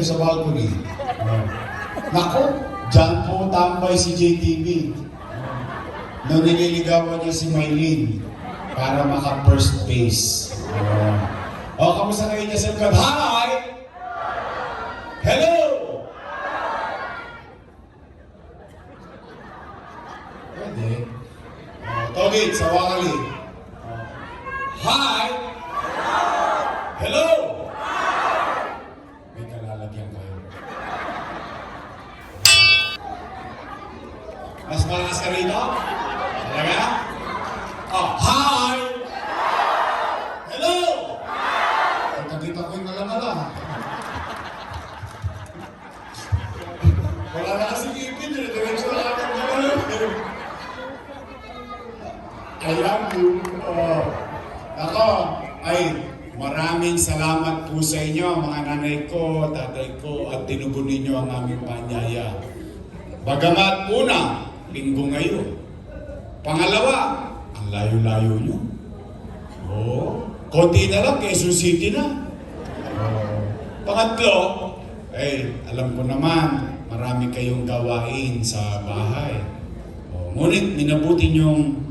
sa balcony. Nako, dyan po tambay si JTV. Nung nililigawan niya si Maylene para maka-first base. Kamusta kayo niya sa likod? Hi! Hello! Pwede. Togit, sa wakali. Hi! Hello! May kalalagyan kayo. Mas malakas ka rito? Talaga? Hi! Hello! Kita ko yung alam-ala. Wala na kasi ipin, diretso na ako ng alam. I love you. Ako, maraming salamat po sa inyo, mga nanay ko, tatay ko, at tinugon ninyo ang aming panyaya. Bagamat una, linggo ngayon. Pangalawa, ang layo-layo nyo. Konti na lang, Quezon City na. Pangatlo, alam ko naman, marami kayong gawain sa bahay. Ngunit minabuti niyong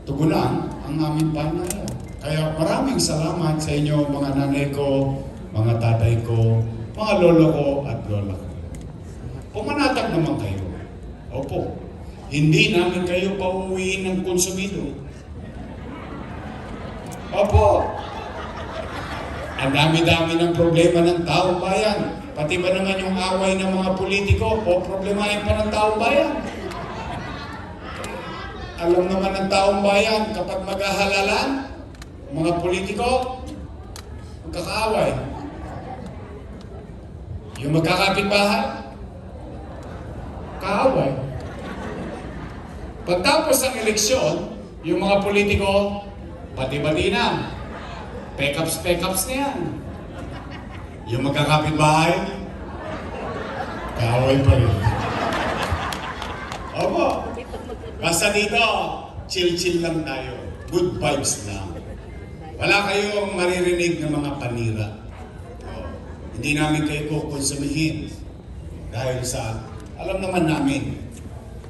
tugunan ang aming panaya. Kaya maraming salamat sa inyo, mga nanay ko, mga tatay ko, mga lolo ko at lola ko. Pumanatag naman kayo. Opo, hindi namin kayo pauwiin ng konsumido. Opo, ang dami-dami ng problema ng taong bayan. Pati ba naman yung away ng mga politiko, problemahin pa ng taong bayan. Alam naman ng taong bayan, kapag maghahalalan, mga politiko, magkakaaway. Yung magkakapitbahay, kaaway. Pagtapos ng eleksyon, yung mga politiko, bati-bati na. Pek-ups na yan. Yung magkakapitbahay, kaaway pa rin. Opo. Basta dito, chill-chill lang tayo. Good vibes lang. Wala kayong maririnig ng mga panira. Hindi namin kayo kukonsumihin. Dahil sa, alam naman namin,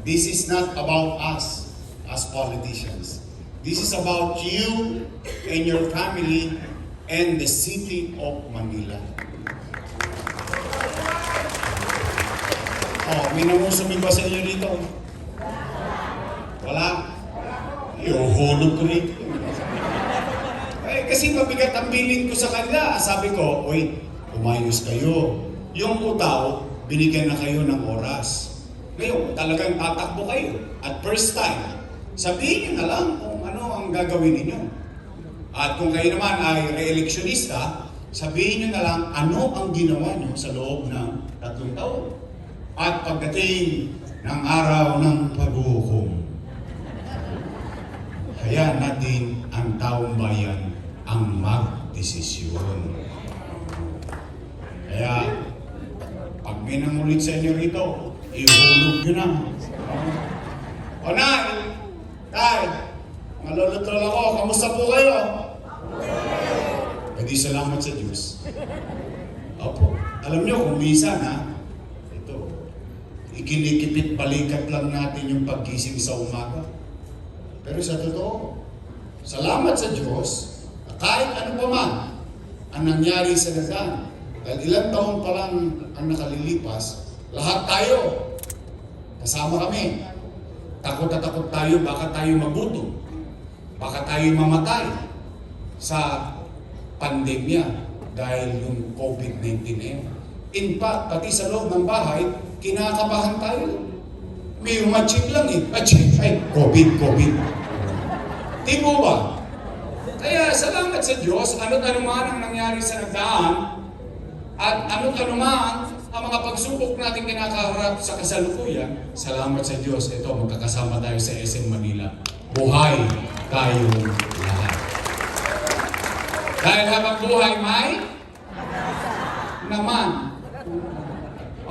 this is not about us as politicians. This is about you and your family and the city of Manila. May namusumi ba sa inyo dito? Wala? Hulog ko rin. Kasi mabigat ang bilin ko sa kanila. Sabi ko, umayos kayo. Yung utaw, binigyan na kayo ng oras. Ngayon, talagang tatakbo kayo. At first time, sabihin niyo na lang kung ano ang gagawin ninyo. At kung kayo naman ay re-electionista, sabihin niyo na lang ano ang ginawa niyo sa loob ng 3 taon. At pagdating ng araw ng paghuhukom, hayaan natin ang taong bayan ang magdesisyon. Kaya, pag may nangulit sa inyo rito, ihulog nyo na. Nay! Tay! Malulutol ako, kamusta po kayo? Di salamat sa Diyos. Opo. Alam nyo, kung minsan ikinikipit balikat lang natin yung paggising sa umaga. Pero sa totoo, salamat sa Diyos, kahit ano pa man ang nangyari sa Nazan. Dahil ilang taon pa lang ang nakalilipas, lahat tayo, kasama kami. Takot na takot tayo, baka tayo magutom. Baka tayo mamatay sa pandemya dahil yung COVID-19 na yun. In fact, pati sa loob ng bahay, kinakabahan tayo. May umachik lang COVID. Di po ba? Kaya salamat sa Diyos, ano't anuman ang nangyari sa nagdaan, at ano't anuman ang mga pagsubok natin kinakaharap sa kasalukuyan, salamat sa Diyos, ito, magkakasama tayo sa SM Manila. Buhay tayong lahat. Dahil habang buhay may naman.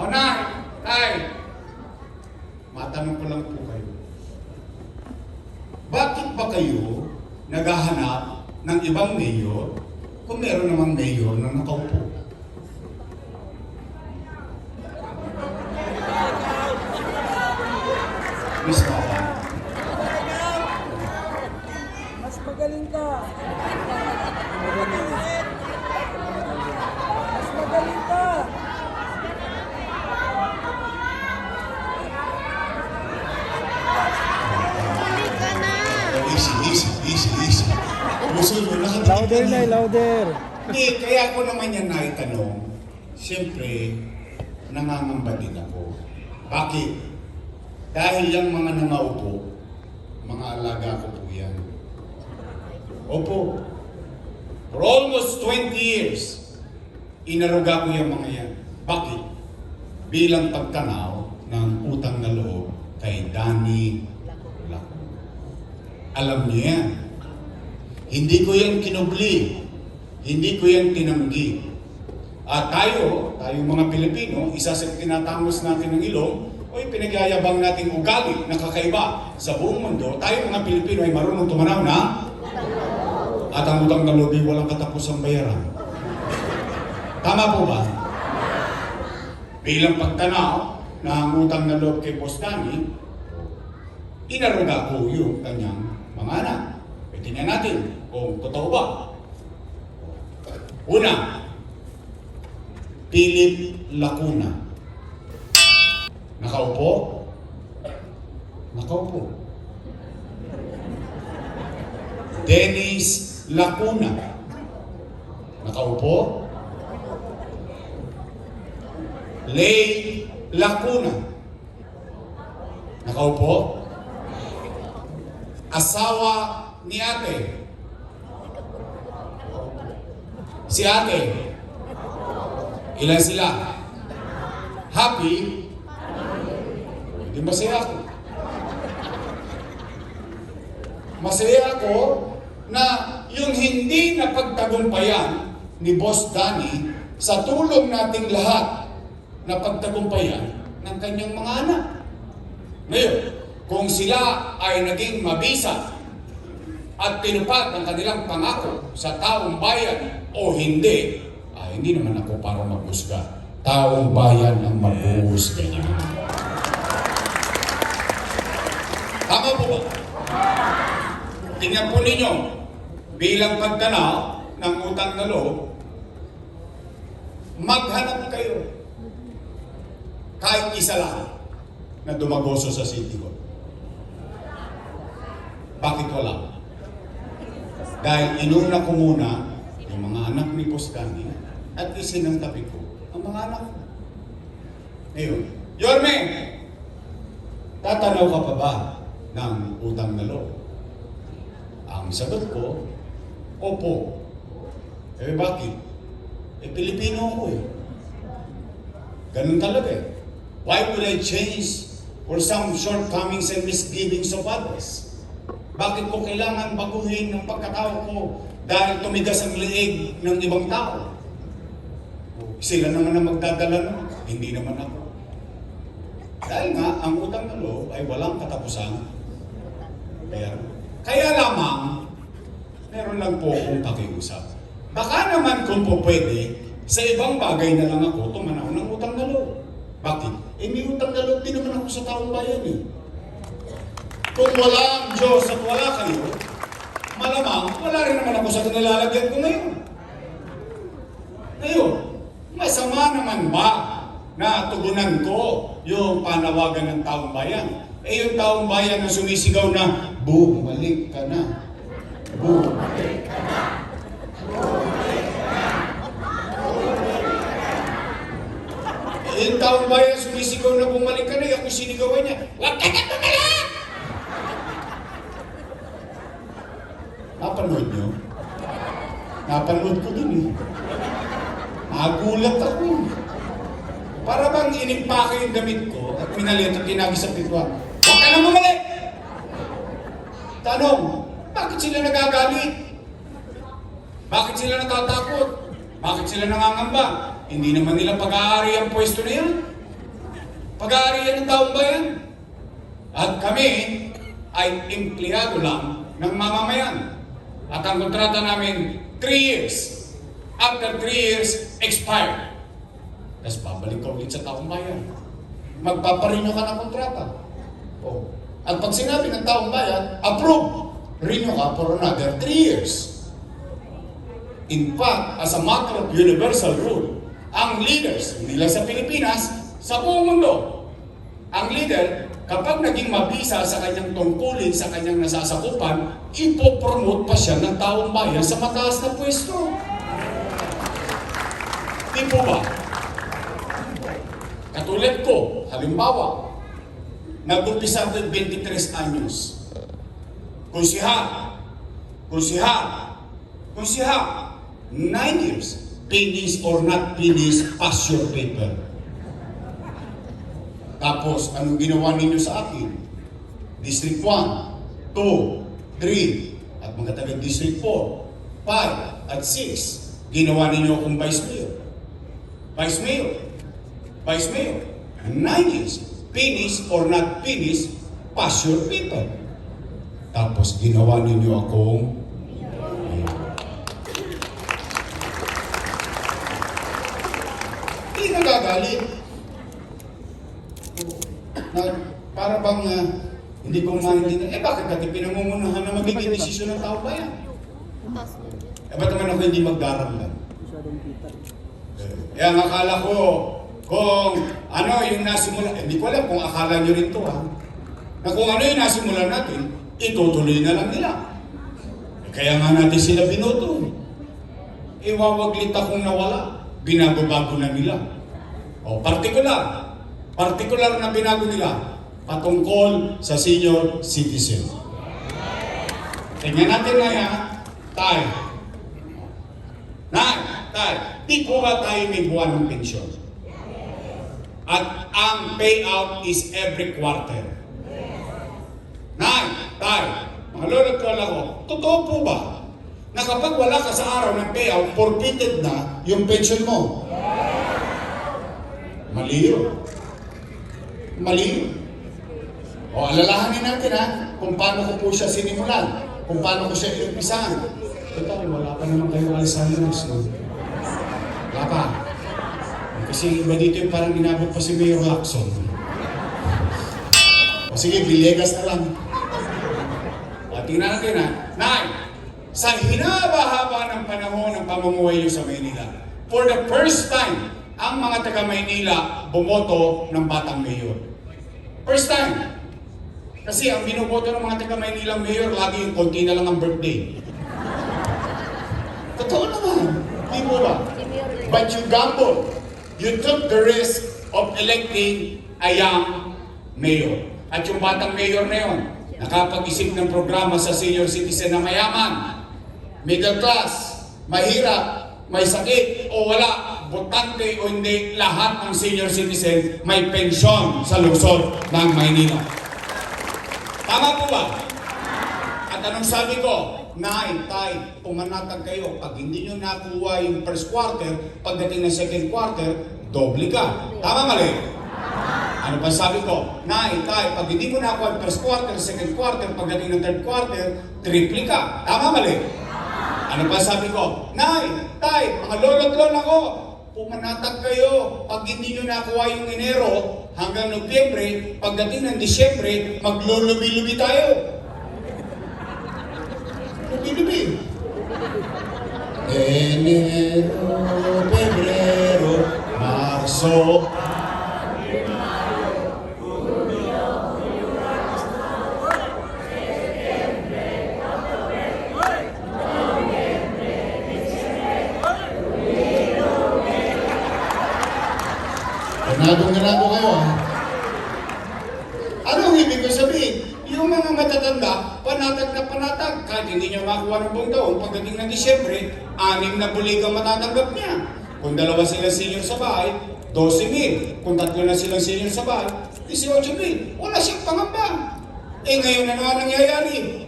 Nay, tay, matanong ko lang po kayo. Bakit ba kayo naghahanap ng ibang mayor kung meron namang mayor na nakaupo? Miss Papa. Mas magaling ka. Mas magaling ka. Easy. Gusto nyo, Louder na, louder. Hindi, kaya ko naman yan naitanong. Siyempre, nangangamba din ako. Bakit? Dahil yung mga nangaupo, mga alaga ko po yan. Opo. For almost 20 years, inaruga ko yung mga yan. Bakit? Bilang pagtanaw ng utang na loob kay Danny Lacuna. Alam niyo yan. Hindi ko yan kinubli. Hindi ko yan tinanggi. At tayo mga Pilipino, isa sa tinatangos natin ng ilong, o pinagyayabang nating ugali na kakaiba sa buong mundo, tayo mga Pilipino ay marunong tumanaw na at ang utang na loob ay walang katapusang bayaran. Tama po ba? Bilang pagtanaw na ang utang na loob kay Boss Danny, inaruga ko yung kanyang mga anak. Tingnan natin kung totoo ba. Una, Philip Lacuna. Nakaupo? Nakaupo. Dennis Lacuna. Nakaupo? Lay Lacuna. Nakaupo? Asawa ni ate. Si ate. Ilan sila? Happy? Hindi masaya ako. Masaya ako na yung hindi napagtagumpayan ni Boss Danny sa tulong nating lahat na pagtagumpayan ng kanyang mga anak. Ngayon, kung sila ay naging mabisa at tinupad ang kanilang pangako sa taong bayan o hindi, hindi naman ako para maghusga. Taong bayan ang maghuhusga niya. Tama po ba? Tingnan po ninyo, bilang pagtanaw ng utang na loob, maghanap kayo kahit isa lang na dumagoso sa City Hall. Bakit wala? Dahil inuna ko muna yung mga anak ni Boss Danny at isinantabi ko ang mga anak ko. Ngayon, Yorme, tatanaw ka pa ba ng utang na loob? Ang sagot ko, opo. Bakit? Pilipino ako eh. Ganun talaga eh. Why would I change for some shortcomings and misgivings of others? Bakit ko kailangan baguhin ang pagkatao ko dahil tumigas ang leeg ng ibang tao? Sila naman ang magdadala nun, hindi naman ako. Dahil nga, ang utang na loob ay walang katapusan. Kaya lamang, meron lang po akong pakiusap. Baka naman kung po pwede, sa ibang bagay na lang ako tumanaw ng utang na loob. Bakit? May utang na loob din naman ako sa taong bayan eh. Kung wala ang Diyos at wala kayo, malamang wala rin naman ako sa kanilalagyan ko ngayon. Ngayon, masama naman ba na tugunan ko yung panawagan ng taong bayan? Yung taong bayan na sumisigaw na, bumalik ka na. Bumalik ka na. Bumalik ka na. Yung taong bayan sumisigaw na bumalik ka na, yung sinigawan niya, huwag ka na bumalik! Napanood nyo? Napanood ko din eh. Nagulat ako. Para bang inimpake yung damit ko at pinalit at tinagi sa pitwa. Huwag ka na bumalik! Tanong, bakit sila nagagalit? Bakit sila natatakot? Bakit sila nangangamba? Hindi naman nila pag-aari ang pwesto na yan. Pag-aari yan ng taong bayan. At kami ay empleyado lang ng mamamayan. At ang kontrata namin, 3 years. After 3 years, expired. Tapos babalik ka ulit sa taong bayan. Magpaparinyo ka ng kontrata. At pag sinabi ng taong bayan, approve, renew ka for another 3 years. In fact, as a matter of universal rule, ang leaders, hindi lang sa Pilipinas, sa buong mundo, ang leader, kapag naging mabisa sa kanyang tungkulin, sa kanyang nasasakupan, ipopromote pa siya ng taong bayan sa mataas na pwesto. Di po ba? Katulad ko, halimbawa, nag-umpisa ko 23 anyos. Kunsihal, 9 years. Finish or not finish, pass your paper. Tapos, anong ginawa ninyo sa akin? District 1, 2, 3, at mga taga-District 4, 5, at 6. Ginawa ninyo akong Vice Mayor. Vice Mayor. 9 years. Finish or not finish, pass your paper. Tapos, ginawa ninyo akong Mayor. Hindi nagagalit. Para bang hindi ko maintindihan, bakit natin pinangungunahan na magiging desisyon ng tao bayan? Ba't naman ako hindi magdaramdam? Kaya ang akala ko, kung ano yung nasimula, hindi ko alam kung akala nyo rin to na kung ano yung nasimula natin, itutuloy na lang nila. Kaya nga natin sila binoto. Iwawaglit akong nawala, binago-bago na nila. O, partikular na binago nila patungkol sa senior citizen. Tingnan natin na yan, tayo. Di po ba tayo may buwan ng pensyon? At ang payout is every quarter. Tayo, mga lolo't lola ko, totoo po ba na kapag wala ka sa araw ng payout, forfeited na yung pension mo? Mali yun. O, alalahanin natin kung paano ko po siya sinimulan, kung paano ko siya iumpisahan. Total, wala pa naman kayo Alessandros, no? Wala pa. Kasi iba dito yung parang inabot pa si Mayor Lacson. O sige, Villegas na lang. O, tingnan natin sa hinaba-haba ng panahon ng pamumuhay niyo sa Maynila, for the first time, ang mga taga-Maynila bumoto ng batang mayor. First time. Kasi ang binoboto ng mga taga-Maynila mayor, lagi yung konti na lang ang birthday. Totoo naman. Di mo ba? But you gambled. You took the risk of electing a young mayor. At yung batang mayor na yun, nakapag-isip ng programa sa senior citizen na mayaman, middle class, mahirap, may sakit o wala, botante o hindi, lahat ng senior citizen may pensyon sa lungsod ng Maynila. Tama po ba? At anong sabi ko? Tay, pumanatag kayo. Pag hindi nyo nakuha yung first quarter, pagdating ng second quarter, doble ka. Tama mali? Ano pa sabi ko? Tay, pag hindi mo nakuha yung first quarter, second quarter, pagdating ng third quarter, triple ka. Tama mali? Ano pa sabi ko? Tay, mga lolo't lola ko, pumanatag kayo. Pag hindi nyo nakuha yung Enero hanggang Nobyembre, pagdating ng Disyembre, maglulubi-lubi tayo. Lubi-lubi. Enero, Pebrero, Marso, Ganado kayo Anong ibig ko sabihin? Yung mga matatanda, panatag na panatag. Kahit hindi niya makuha ng buong taon, pagdating ng Disyembre, 6 na bulig ang matatanggap niya. Kung 2 sila senior sa bahay, 12,000. Kung 3 na silang senior sa bahay, 18,000. Wala siyang pangamba. Ngayon na naman nangyayari.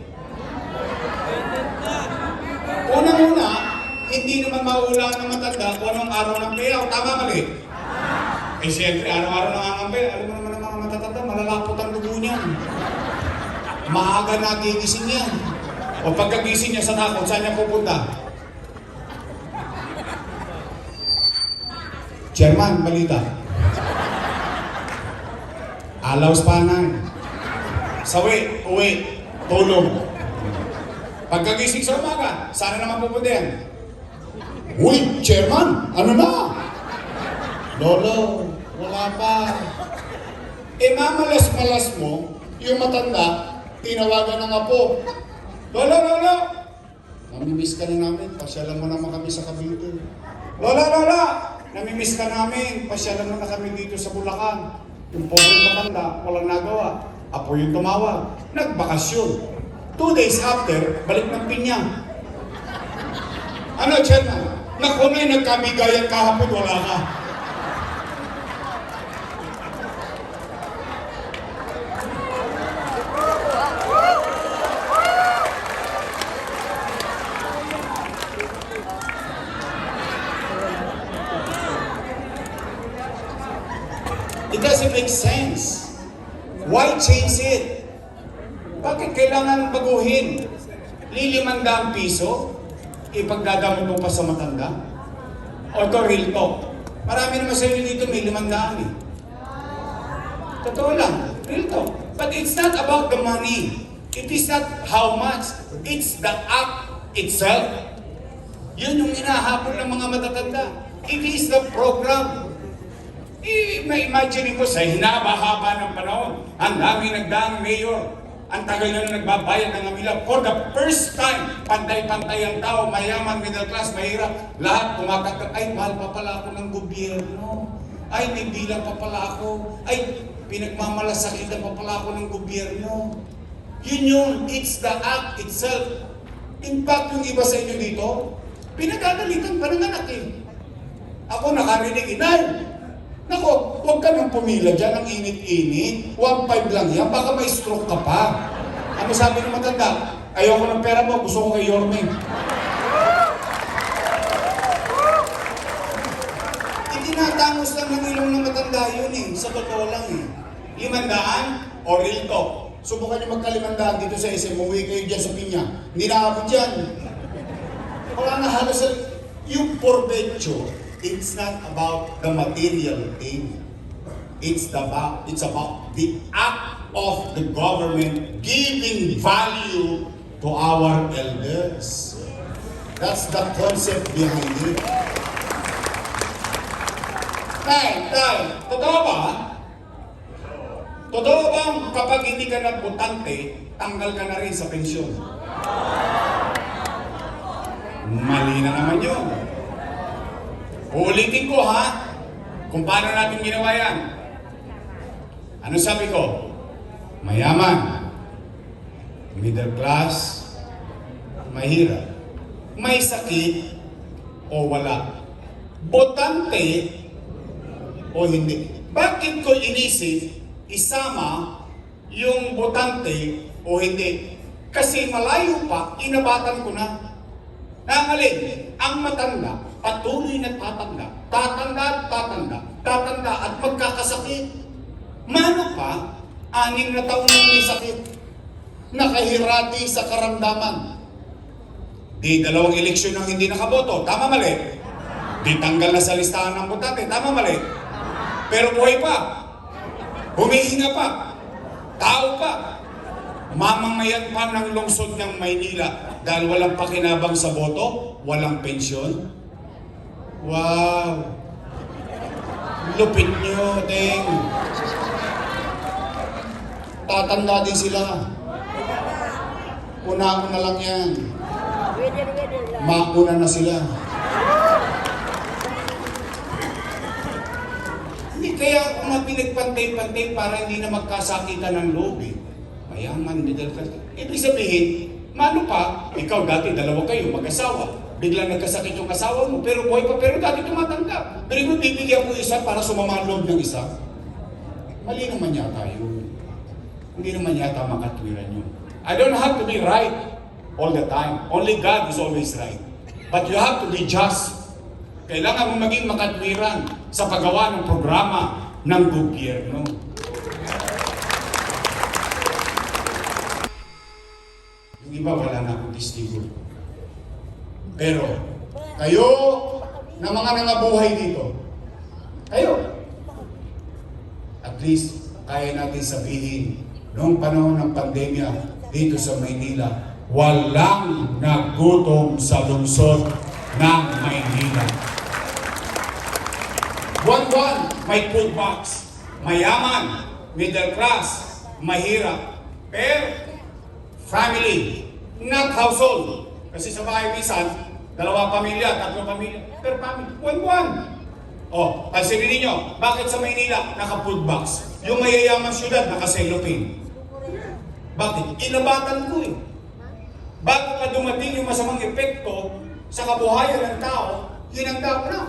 Unang-una, hindi naman mauulaan ng matanda kung anong araw ng payout. Tama mali? Siyempre, araw-araw nangangambay. Alam mo naman ang mga matatanda, malalapot ang dugo niyan. Maaga nagigising yan. O pagkagising niya sa takot, saan niya pupunta? Chairman, balita. Alaws panay. Sawi, uwi, tulog. Pagkagising sa umaga, sana naman pupunta yan. Uy, chairman, ano na? Lolo, wala pa. Mamalas-malas mo, yung matanda, tinawagan ng apo. Lolo, lolo! Namimiss ka na namin, pasyalan mo naman kami sa Cavite. Lola, lola! Namimiss ka namin, pasyalan mo na kami dito sa Bulacan. Yung pobreng matanda, walang nagawa. Apo yung tumawag, nagbakasyon. 2 days after, balik ng pinya. Ano, chairman? Naku na'y nagkabigayan kahapon, wala ka. It doesn't make sense. Why change it? Bakit kailangan baguhin? 500 piso? Ipagdadamot mo pa sa matanda? O ito, real talk. Marami naman sa inyo dito may 500 eh. Totoo lang, real talk. But it's not about the money. It is not how much. It's the act itself. Yun yung inahabol ng mga matatanda. It is the program. May-imagine ko sa hinaba-haba ng panahon, ang dami nagdaang mayor, ang tagal na nagbabayad ng amila. For the first time, pantay-pantay ang tao, mayaman, middle class, mahirap, lahat kumakanta, ay, mahal pa pala ako ng gobyerno. Ay, may bilang pa pala ako. Ay, pinagmamalasakitan pa pala ako ng gobyerno. Yun yun, it's the act itself. In fact, yung iba sa inyo dito, pinagagalitan pa ng anak eh. Ako nakarinig, inay, nako, huwag ka nang pumila dyan, ang init-init. 1.5 lang yan, baka may stroke ka pa. Ano sabi ng matanda? Ayoko ng pera mo, gusto ko kay Yorme. Itinatangos lang ng ilong ng matanda yun eh. Sa totoo lang eh. 500 o real talk. Subukan nyo magka-500 dito sa SM, umuwi kayo dyan sa pinya. Hindi nakakapit dyan. Wala na halos sa... Yung porbecho, it's not about the material thing. It's about the act of the government giving value to our elders. That's the concept behind it. Tay, totoo ba? Totoo bang kapag hindi ka na butante, tanggal ka na rin sa pensyon? Mali na naman yun. Uulitin ko ha, kung paano natin ginawa yan. Ano sabi ko? Mayaman, middle class, mahirap, may sakit o wala, botante o hindi. Bakit ko inisip isama yung botante o hindi? Kasi malayo pa, inabatan ko na. Nangalin, ang matanda, patuloy na tatanda at magkakasakit. Mano pa, 6 na taon nang may sakit. Nakahirati sa karamdaman. Di 2 eleksyon ang hindi nakaboto, tama mali? Di tanggal na sa listahan ng botante, tama mali? Pero buhay pa. Humihinga pa. Tao pa. Mamamayan pa ng lungsod ng Maynila dahil walang pakinabang sa boto, walang pensyon. Wow! Lupit nyo, Teng. Tatanda din sila. Una-una lang yan. Mauna na sila. Hindi kaya kung pinagpantay-pantay para hindi na magkasakitan ng loob eh. Mayaman, middle class. Ibig sabihin, mano pa, ikaw dati 2 kayo, mag-asawa. Biglang nagkasakit yung asawa mo, pero buhay pa, pero dati tumatanggap. Pero kung bibigyan mo isa para sumama ang loob ng isa, mali naman yata yun. Hindi naman yata makatwiran yun. I don't have to be right all the time. Only God is always right. But you have to be just. Kailangan mo maging makatwiran sa paggawa ng programa ng gobyerno. Yung iba wala na akong testigo. Pero, kayo na mga nangabuhay dito, kayo, at least kaya natin sabihin noong panahon ng pandemya dito sa Maynila, walang nagutom sa lungsod ng Maynila. Buwan-buwan, may food box. Mayaman, middle class, mahirap. Per family, not household. Kasi sa bahay minsan, 2 pamilya, 3 pamilya. Per family, buwan-buwan. O, pansinin ninyo, bakit sa Maynila naka-food box? Yung mayayaman syudad, naka-cellophane. Bakit? Inabatan ko eh. Bago pa dumating yung masamang epekto sa kabuhayan ng tao, hinanda ko na.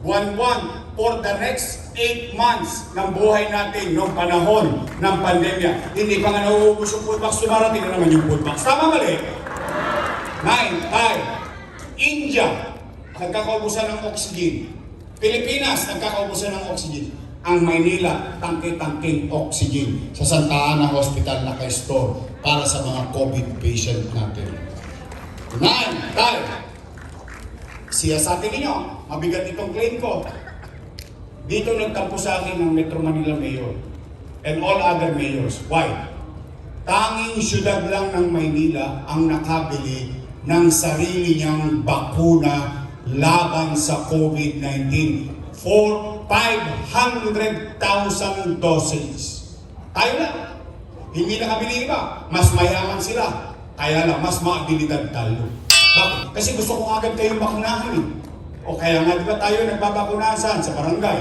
Buwan-buwan, for the next 8 months ng buhay natin noong panahon ng pandemya. Hindi pa nga nauubos yung food box, sumarating na naman yung food box. Tama mali? 9, 10. India, nagkakaubusan ng oxygen. Pilipinas, nagkakaubusan ng oxygen. Ang Maynila, tangke-tangking oxygen sa Santa Ana Hospital naka-store para sa mga COVID patient natin. 9, 10. Siyasatin ninyo, mabigat itong claim ko. Dito nagtampo sa akin ng Metro Manila Mayor and all other mayors. Why? Tanging syudad lang ng Maynila ang nakabili ng sarili niyang bakuna laban sa COVID-19 for 500,000 doses. Tayo lang. Hindi nakabili iba. Mas mayaman sila. Kaya lang, mas maabilidad tayo. Bakit? Kasi gusto ko agad kayong bakunahan eh. O kaya nga, di ba tayo nagbabakunahan saan? Sa barangay,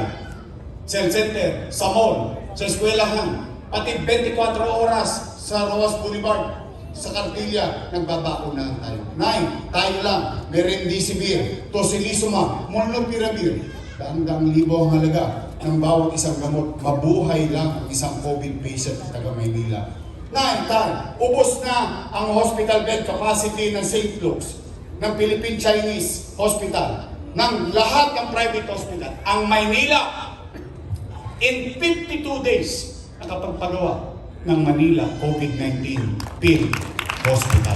cell center, sa mall, sa eskwelahan, pati 24 oras sa Rojas Boulevard, sa Cartilla, nagbabakunahan tayo. 9, tayo lang, Remdesivir, Tocilizumab, Molnupiravir, daang-daang libo ang halaga ng bawat isang gamot. Mabuhay lang ang isang COVID patient sa taga Maynila. 9, tayo, ubos na ang hospital bed capacity ng St. Luke's, ng Philippine Chinese Hospital, ng lahat ng private hospital. Ang Maynila, in 52 days, nakapagpagawa ng Manila COVID-19 Field Hospital.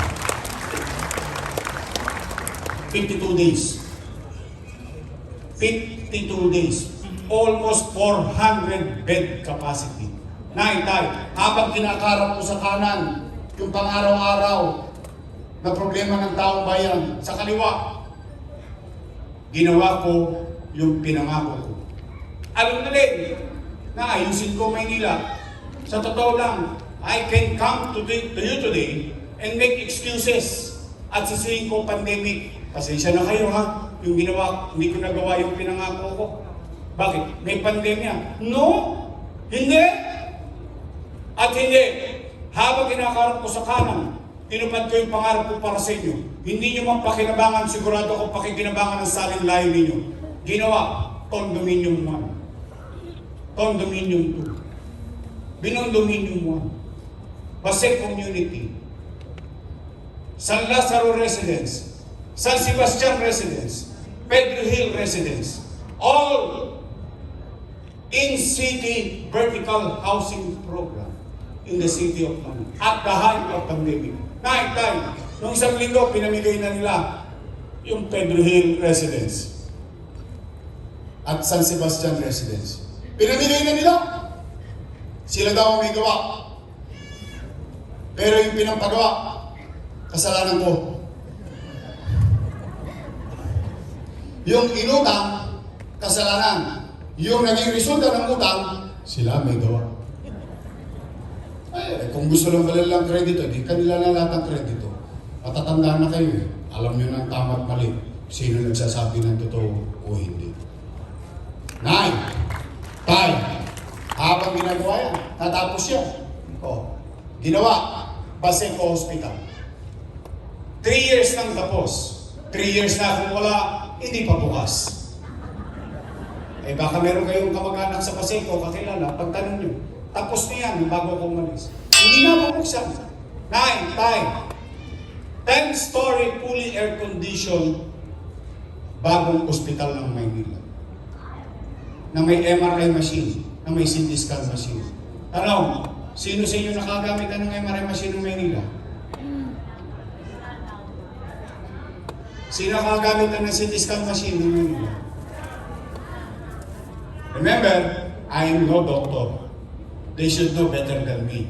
52 days. 52 days. Almost 400 bed capacity. Naitay, habang kinakarap ko sa kanan, yung pang-araw-araw na problema ng taong bayan, sa kaliwa, ginawa ko yung pinangako ko. Alam na din, na ayusin ko Maynila. Sa totoo lang, I can come to you today and make excuses at sisihin ko pandemic. Pasensya na kayo ha, yung ginawa, hindi ko nagawa yung pinangako ko. Bakit? May pandemya. No! Hindi! At hindi, habang kinakarap ko sa kanan, tinupad ko yung pangarap ko para sa inyo. Hindi nyo mapakinabangan, sigurado ko pakikinabangan ng saling layo ninyo. Ginawa, Condominium 1. Condominium 2. Binondominium 1. Pasig Community. San Lazaro Residence. San Sebastian Residence. Pedro Hill Residence. All in-city vertical housing program in the city of Manila at the height of pandemic. Night time, nung isang linggo, pinamigay na nila yung Pedro Hill Residence at San Sebastian Residence. Pinamigay na nila. Sila daw ang may gawa. Pero yung pinampagawa, kasalanan ko. Yung inutang, kasalanan. Yung naging resulta ng utang, sila may gawa. Kung gusto lang pala lang kredito, di kanila na lahat ang kredito. Matatanda na kayo eh. Alam nyo ng tama at mali. Sino nagsasabi ng totoo o hindi. 9. Time. Habang ginagawa yan, natapos yan. O, ginawa. Baseco Hospital. 3 years nang tapos. 3 years na akong wala, hindi pa bukas. Eh baka meron kayong kamag-anak sa Baseco, kakilala, pagtanong nyo. Tapos na yan, bago ako umalis. Hindi na mabuksan. 9, time. 10-story, fully air-conditioned bagong ospital ng Maynila. Na may MRI machine, na may CT scan machine. Tanong, sino sa inyo nakagamit ng MRI machine ng Maynila? Sino nakagamit ng CT scan machine ng Maynila? Remember, I am no doctor. They should know better than me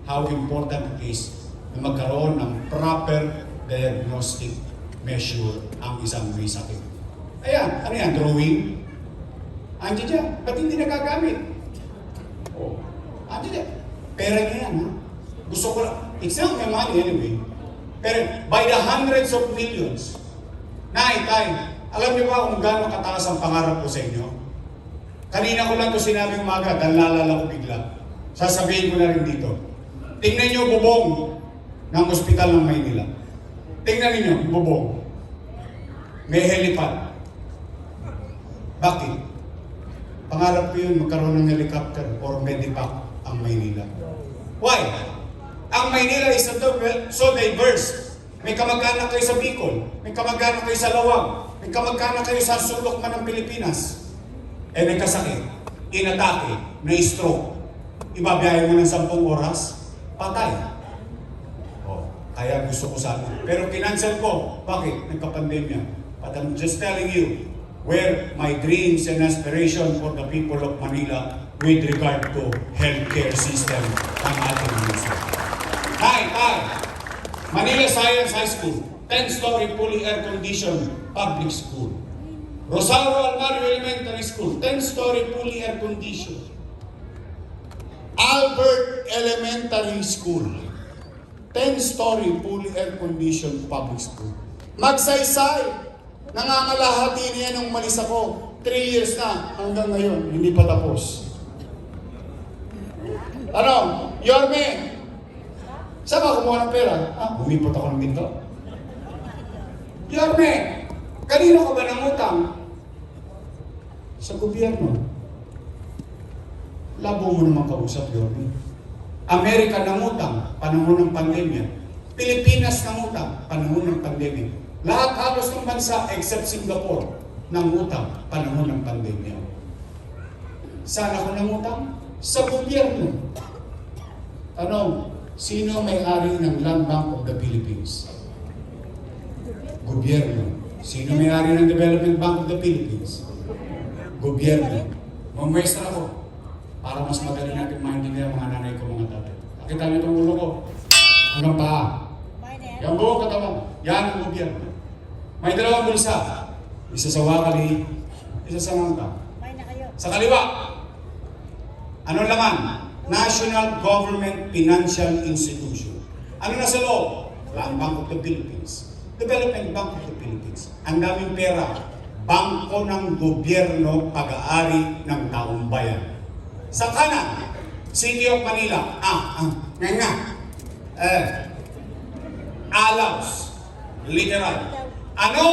how important it is na magkaroon ng proper diagnostic measure ang isang may sakit. Ayan, ano yan? Drawing? Andiyan dyan. Ba't hindi nagagamit? Oh, andiyan dyan. Pera niya yan, ha? Gusto ko lang. It's not my money anyway. Pero by the hundreds of millions. Nay, alam niyo ba kung gaano kataas ang pangarap ko sa inyo? Kanina ko lang ito sinabing umaga, dahil naalala ko bigla. Sasabihin ko na rin dito. Tingnan niyo bubong ng ospital ng Maynila. Tingnan niyo, bubong. May helipad. Bakit? Pangarap ko yun, magkaroon ng helicopter or medipack ang Maynila. Why? Ang Maynila is so diverse. May kamag-anak kayo sa Bicol, may kamag-anak kayo sa Lawag, may kamag-anak kayo sa sulok man ng Pilipinas. Eh may kasakit, inatake, na-stroke. Ibabiyahe mo ng 10 oras, patay. Oh, kaya gusto ko sana. Pero kinansel ko. Bakit? Nagka-pandemya. But I'm just telling you where my dreams and aspiration for the people of Manila with regard to healthcare system ang ating gusto. Manila Science High School, 10-story fully air-conditioned public school. Rosario Almario Elementary School, 10-story fully air-conditioned. Albert Elementary School, 10-story fully air-conditioned public school. Magsaysay, nangangalahati niya nung umalis ako. 3 years na, hanggang ngayon, hindi pa tapos. Ano? Yorme, saan ba kumuha ng pera? Humipot ako ng ginto. Yorme, kanino ka ba nangutang? Sa gobyerno. Labo mo naman kausap, Yorme. Amerika nangutang, panahon ng pandemya. Pilipinas nangutang, panahon ng pandemya. Lahat halos ng bansa except Singapore nangutang, panahon ng pandemya. Saan ako nangutang? Sa gobyerno. Tanong, sino may-ari ng Land Bank of the Philippines? Gobyerno. Sino may-ari ng Development Bank of the Philippines? Gobyerno. Mamwesta ako para mas magaling natin maintindihan mga nanay ko, mga tatay. Nakita niyo itong ulo ko? Hanggang paa. Yung buong katawan. Yan ang gobyerno. May 2 bulsa. Isa sa wakali, isa sa mangka. Sa kaliwa, ano laman? National Government Financial Institution. Ano na sa loob? Land Bank of the Philippines. Development Bank of the Philippines. Ang daming pera. Bangko ng gobyerno, pag-aari ng taong bayan. Sa kanan, City of Manila. Alaws. Literal. Ano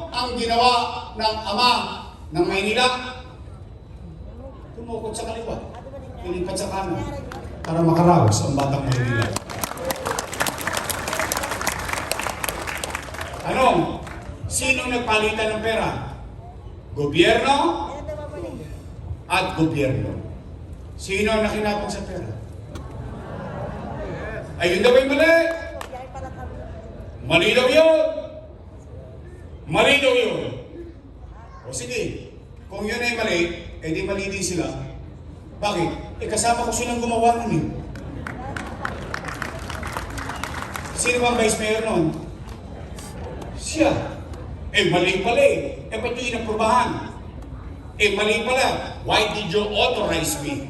ang ginawa ng ama ng Maynila? Tumukod sa kaliwa. Pilipat sa kanan para makaraos ang batang Maynila. Anong? Sino nagpalitan ng pera? Gobyerno at gobyerno. Sino ang nakinapag sa pera? Ayun daw ay mali. Mali daw yun. Mali daw yun. O sige, kung yun ay mali, edi mali din sila. Bakit? Kasama ko silang gumawa nun eh. Sino bang vice mayor nun? Siya. Mali pala eh. Ba't yung inaprubahan? Mali pala. Why did you authorize me?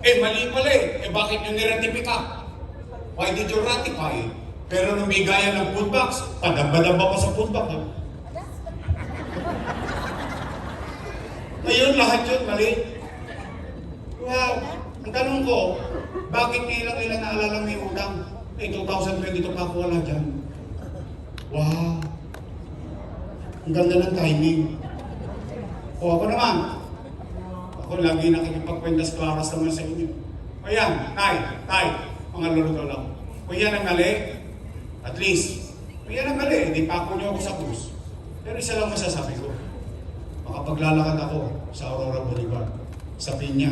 Mali pala eh. Bakit yung niratifika? Why did you ratify? Pero nung bigayan ng food box, padamba-damba pa sa food box. Ngayon lahat yun mali. Wow! Ang tanong ko, bakit ilang-ilang naalala may utang? 2022 pa ako wala dyan. Wow! Ang ganda ng timing. O ako naman. Ako lagi nakikipagkwentas klaras naman sa inyo. O yan, tay, mga luluto lang. Kung yan ang mali, at least, kung yan ang mali, hindi pa ako niyo ako sa krus. Pero isa lang masasabi ko. Makapaglalakad ako sa Aurora Boulevard, sa Piña,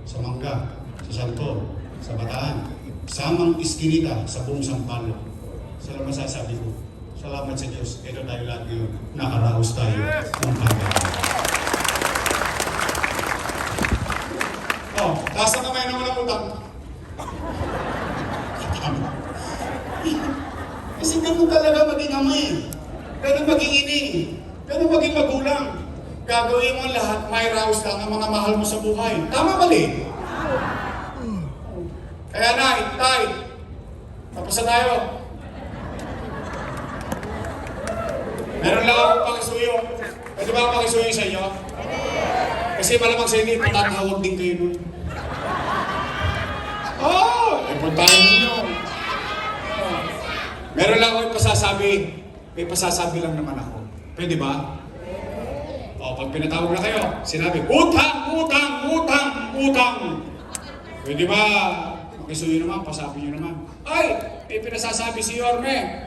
sa Mangga, sa Santol, sa Bataan, samang iskinita sa buong Sampalo. Isa lang masasabi ko. Salamat sa Diyos. Ito tayo lahat ngayon. Nakaraos tayo ng kagaya. Taas na kamay na walang utang. Kasi ganun talaga maging ama eh. Ganun maging ini eh. Ganun maging magulang. Gagawin mo ang lahat, may raos lang ang mga mahal mo sa buhay. Tama mali? Kaya na, tay, tapos na tayo. Meron lang akong pakisuyo. Pwede ba akong pakisuyo sa inyo? Kasi malamang sa inyo, patatawag din kayo nun. Puntahan ninyo. Meron lang ako ipasasabi. May pasasabi lang naman ako. Pwede ba? Pag pinatawag na kayo, sinabi, utang, utang, utang, utang. Pwede ba? Makisuyo naman, pasabi nyo naman. Ay, may pinasasabi si Yorme.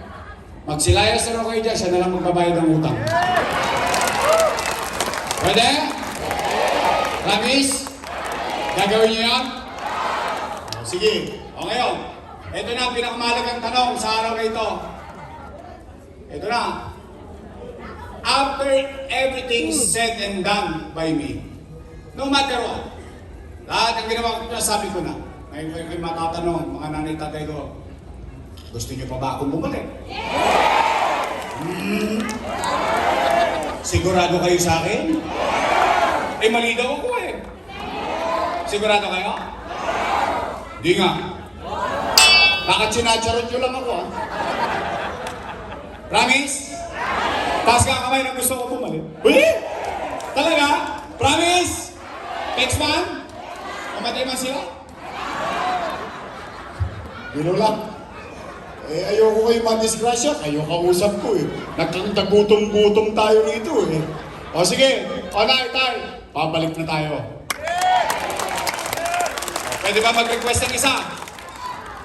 Magsilayas na kayo dyan, siya na lang magbabayad ng utang. Pwede? Promise? Gagawin nyo yan? Sige. O ngayon, ito na ang pinakamahalagang tanong sa araw na ito. Ito na. After everything said and done by me, no matter what, lahat ng ginawa ko, sabi ko na, ngayon kayo matatanong, mga nanay tatay ko, gusto niyo pa ba akong bumalik? Sigurado kayo sa akin? Eh, mali daw ako eh. Sigurado kayo? Di nga. Bakit sinacharot nyo lang ako ah? Promise? Taas ka kamay na gusto ko bumalik. Uy! Talaga? Promise? Next man? Mamatay man sila? Biro lang. Eh, ayoko kayo madisgrasya. Kayo kausap ko eh. Nagkakagutom-gutom tayo rito eh. O sige, tay, pabalik na tayo. Pwede ba mag-request ng isa?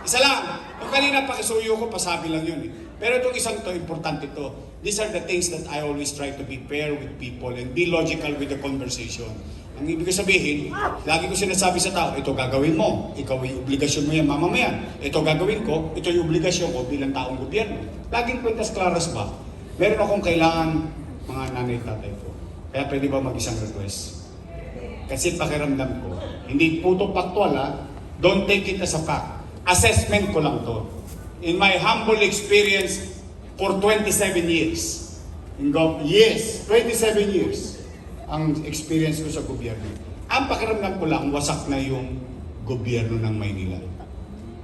Isa lang. Yung kanina pakisuyo ko, pasabi lang yun eh. Pero itong isang to, importante to. These are the things that I always try to be fair with people and be logical with the conversation. Ang ibig sabihin, lagi ko sinasabi sa tao, ito gagawin mo. Ikaw yung obligasyon mo yan, mamamayan. Ito gagawin ko, ito yung obligasyon ko bilang taong gobyerno. Laging kwentas klaras ba? Meron akong kailangan mga nanay tatay ko. Kaya pwede ba mag-isang request? Kasi pakiramdam ko, hindi puto factual ha, don't take it as a fact. Assessment ko lang to. In my humble experience for 27 years. Yes, 27 years ang experience ko sa gobyerno. Ang pakiramdam ko lang, wasak na yung gobyerno ng Maynila.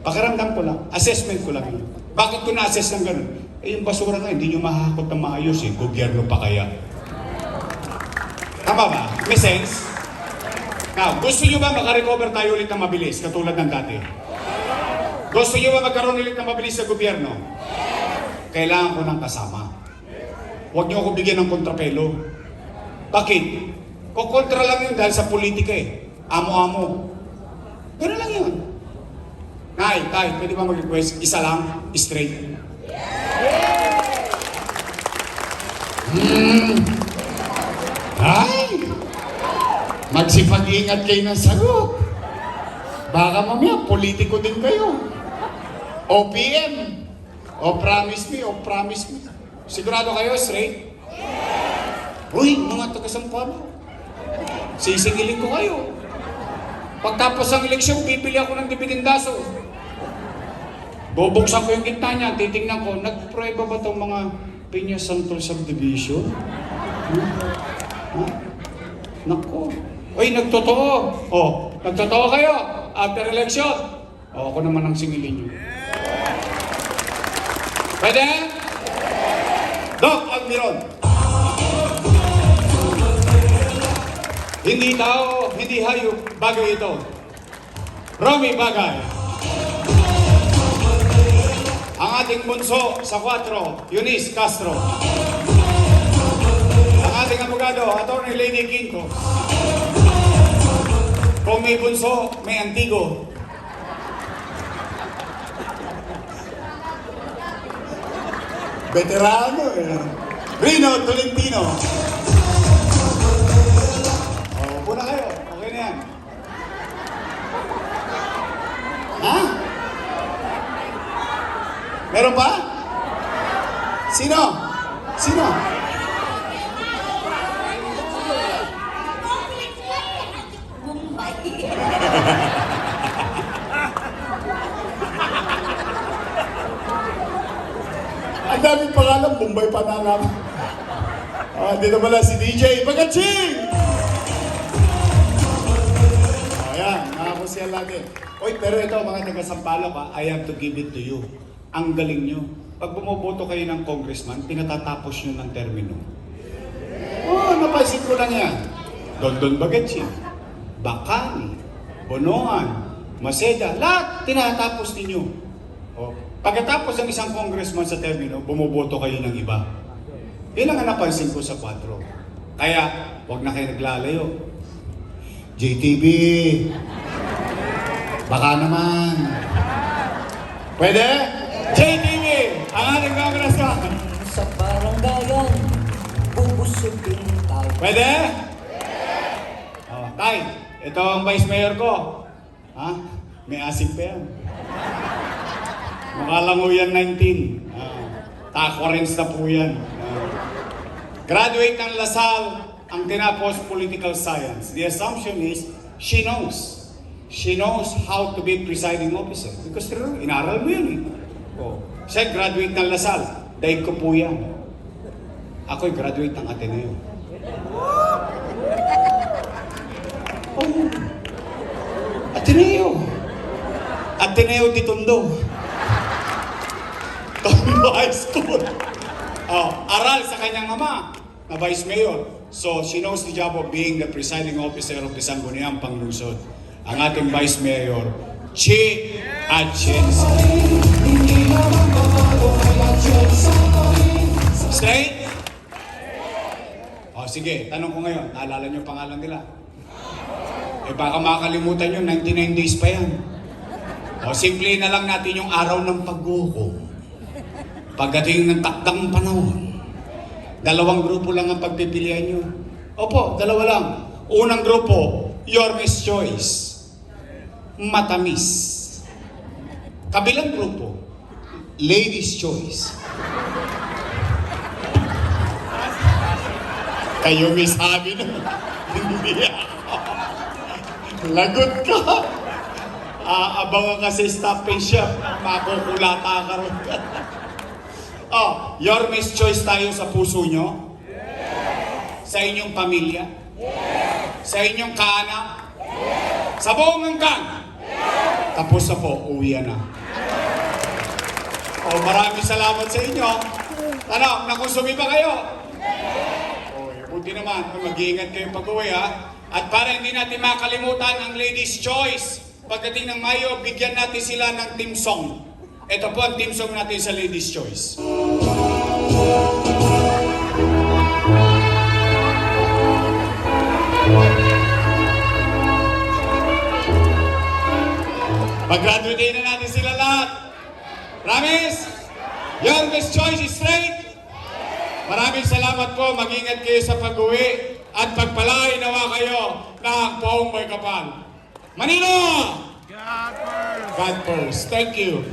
Pakiramdam ko lang, assessment ko lang yun. Bakit ko na-assess ng ganun? Eh yung basura nga, hindi nyo mahahakot na maayos eh. Gobyerno pa kaya. Tama ba? May sense? Now, gusto nyo ba makarecover tayo ulit ng mabilis, katulad ng dati? Gusto nyo ba magkaroon ulit ng mabilis sa gobyerno? Kailangan ko ng kasama. Huwag nyo ako bigyan ng kontrapelo. Bakit? Kukontra lang yun dahil sa politika eh. Amo-amo. Gano'n lang yun. Tay, pwede ba mag-request? Isa lang, straight. Ay! Magsipag-ingat kayo ng sagot. Baka mamaya, politiko din kayo. OPM. O promise me. Sigurado kayo, straight? Uy, mga taga-Sampalo. Sisingilin ko kayo. Pagtapos ng eleksyon, bibili ako ng dibidendaso. Bubuksan ko yung gitna niya, titingnan ko, nagprueba ba itong mga Peña Santol Subdivision? Nako. Uy, nagtotoo. Nagtotoo kayo after election. Ako naman ang singilin nyo. Pwede? Doc Almiron. Hindi tao, hindi hayop, bagay ito. Romy Bagay. Ang ating bunso sa 4, Eunice Castro. Ang ating abogado, Atty. Lady Quinto. Kung may bunso, may antigo. Veterano eh. Rino Tolentino. Upo na kayo. Okay na yan. Ha? Meron pa? Sino? daming pangalan, Bombay pa na naman. Dito pala si DJ Bagaching! Ayan, nakakusya lagi. Oy, pero ito mga taga-Sampaloc, I have to give it to you. Ang galing nyo. Pag bumoboto kayo ng congressman, pinatatapos nyo ng termino. Napansin ko lang yan. Dondon Bagaching, Bacani, Bonoan, Maceda, lahat tinatapos ninyo. Pagkatapos ng isang congressman sa termino, bumoboto kayo ng iba. Yan ang napansin ko sa 4. Kaya, huwag na kayo naglalayo. JTV, baka naman. Pwede? JTV, ang ating congressman. Sa barangayan, bubusugin tayo. Pwede? Tay, ito ang vice mayor ko. May asig pa yan. Mukha lang ho yan 19. Takorens na po yan. Graduate ng Lasal, ang tinapos political science. The assumption is, she knows. She knows how to be presiding officer. Because inaral mo yun Siya graduate ng Lasal. Daig ko po yan. Ako'y graduate ng Ateneo. Ateneo. Ateneo de Tondo. Tondo High School. Aral sa kanyang ama na vice mayor. So, she knows the job of being the presiding officer of the Sangguniang Panglungsod. Ang ating vice mayor, Chi Atienza. Straight? Sige, tanong ko ngayon, naalala niyo pangalan nila? Baka makakalimutan nyo, 99 days pa yan. Simple na lang natin yung araw ng paggukom. Pagdating ng takdang panahon, 2 grupo lang ang pagpipilian nyo. Opo, 2 lang. Unang grupo, your Miss Choice. Matamis. Kabilang grupo, Ladies' Choice. Kayo may sabi na, hindi ako. Lagot ka. Abangan ka sa stop and shop. Makukulata ka rin. Your Miss Choice tayo sa puso nyo? Yes. Sa inyong pamilya? Yes. Sa inyong kaanak? Yes. Sa buong hanggang? Yes. Tapos na po, uwi na. Maraming salamat sa inyo. Nakonsumi ba kayo? Buti naman, mag-iingat kayo pag-uwi At para hindi natin makalimutan ang Ladies' Choice, pagdating ng Mayo, bigyan natin sila ng team song. Ito po ang team song natin sa Ladies' Choice. Pag-graduate na natin sila lahat. Promise? Your Miss Choice is straight? Maraming salamat po. Mag-ingat kayo sa pag-uwi at pagpalain nawa kayo ng buong may kapal. Manila! God first! God first. Thank you.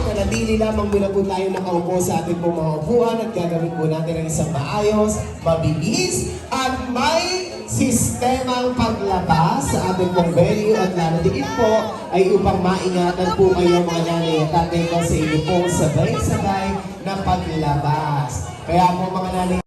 Nanatili lamang muna po tayo nakaupo sa ating pong mga upuan at gagawin po natin ang isang maayos, mabilis, at may sistemang paglabas sa ating pong venue at nanatikin po ay upang maingatan po kayo mga nanay at tatay ko sa inyo pong sabay-sabay na paglabas. Kaya po mga nanay